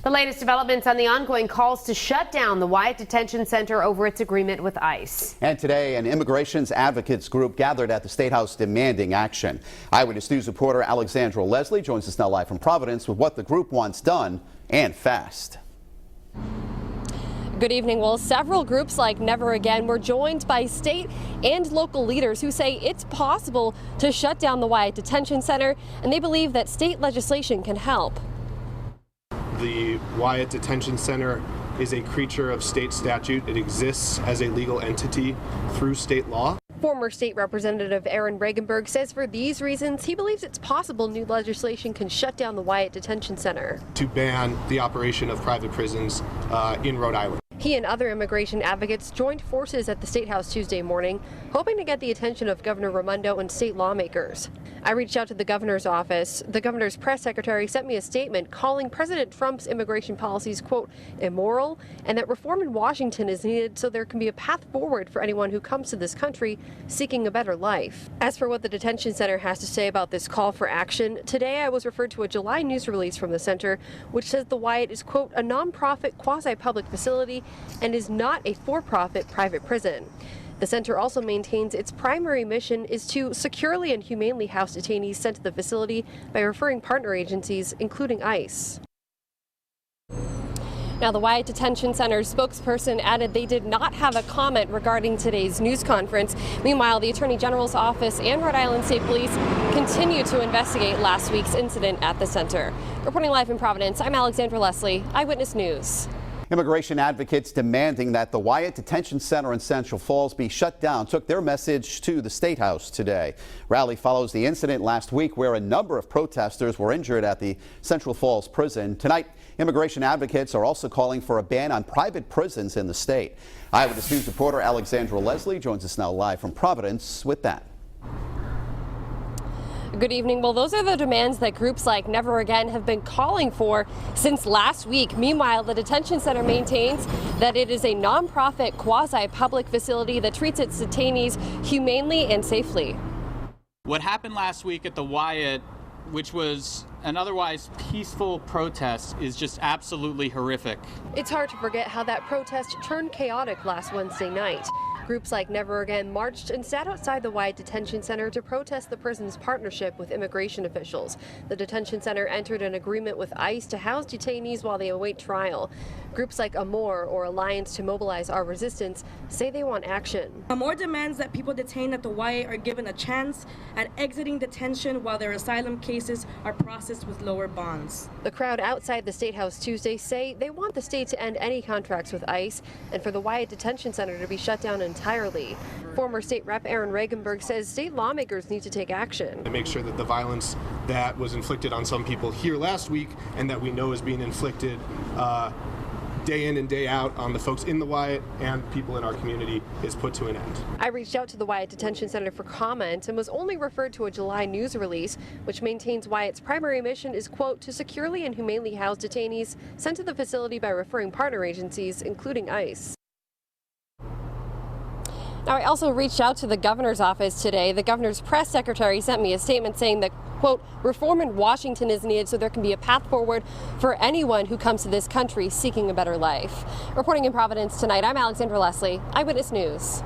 The latest developments on the ongoing calls to shut down the Wyatt Detention Center over its agreement with ICE. And today, an immigrations advocates group gathered at the State House demanding action. Eyewitness News reporter Alexandra Leslie joins us now live from Providence with what the group wants done and fast. Good evening. Well, several groups like Never Again were joined by state and local leaders who say it's possible to shut down the Wyatt Detention Center, and they believe that state legislation can help. The Wyatt Detention Center is a creature of state statute. It exists as a legal entity through state law. Former State Representative Aaron Regenberg says for these reasons, he believes it's possible new legislation can shut down the Wyatt Detention Center. To ban the operation of private prisons in Rhode Island. He and other immigration advocates joined forces at the State House Tuesday morning, hoping to get the attention of Governor Raimondo and state lawmakers. I reached out to the governor's office. The governor's press secretary sent me a statement calling President Trump's immigration policies, quote, immoral, and that reform in Washington is needed so there can be a path forward for anyone who comes to this country seeking a better life. As for what the detention center has to say about this call for action, today I was referred to a July news release from the center, which says the Wyatt is, quote, a nonprofit quasi-public facility and is not a for-profit private prison. The center also maintains its primary mission is to securely and humanely house detainees sent to the facility by referring partner agencies, including ICE. Now, the Wyatt Detention Center's spokesperson added they did not have a comment regarding today's news conference. Meanwhile, the Attorney General's office and Rhode Island State Police continue to investigate last week's incident at the center. Reporting live in Providence, I'm Alexandra Leslie, Eyewitness News. Immigration advocates demanding that the Wyatt Detention Center in Central Falls be shut down took their message to the State House today. Rally follows the incident last week where a number of protesters were injured at the Central Falls prison. Tonight, immigration advocates are also calling for a ban on private prisons in the state. Eyewitness News reporter Alexandra Leslie joins us now live from Providence with that. Good evening. Well, those are the demands that groups like Never Again have been calling for since last week. Meanwhile, the detention center maintains that it is a nonprofit quasi-public facility that treats its detainees humanely and safely. What happened last week at the Wyatt, which was an otherwise peaceful protest, is just absolutely horrific. It's hard to forget how that protest turned chaotic last Wednesday night. Groups like Never Again marched and sat outside the Wyatt Detention Center to protest the prison's partnership with immigration officials. The detention center entered an agreement with ICE to house detainees while they await trial. Groups like AMOR, or Alliance to Mobilize Our Resistance, say they want action. AMOR demands that people detained at the Wyatt are given a chance at exiting detention while their asylum cases are processed with lower bonds. The crowd outside the State House Tuesday say they want the state to end any contracts with ICE and for the Wyatt Detention Center to be shut down entirely. Former State Rep Aaron Regenberg says state lawmakers need to take action. To make sure that the violence that was inflicted on some people here last week and that we know is being inflicted day in and day out on the folks in the Wyatt and people in our community is put to an end. I reached out to the Wyatt Detention Center for comment and was only referred to a July news release, which maintains Wyatt's primary mission is, quote, to securely and humanely house detainees sent to the facility by referring partner agencies, including ICE. Now, I also reached out to the governor's office today. The governor's press secretary sent me a statement saying that, quote, reform in Washington is needed so there can be a path forward for anyone who comes to this country seeking a better life. Reporting in Providence tonight, I'm Alexandra Leslie, Eyewitness News.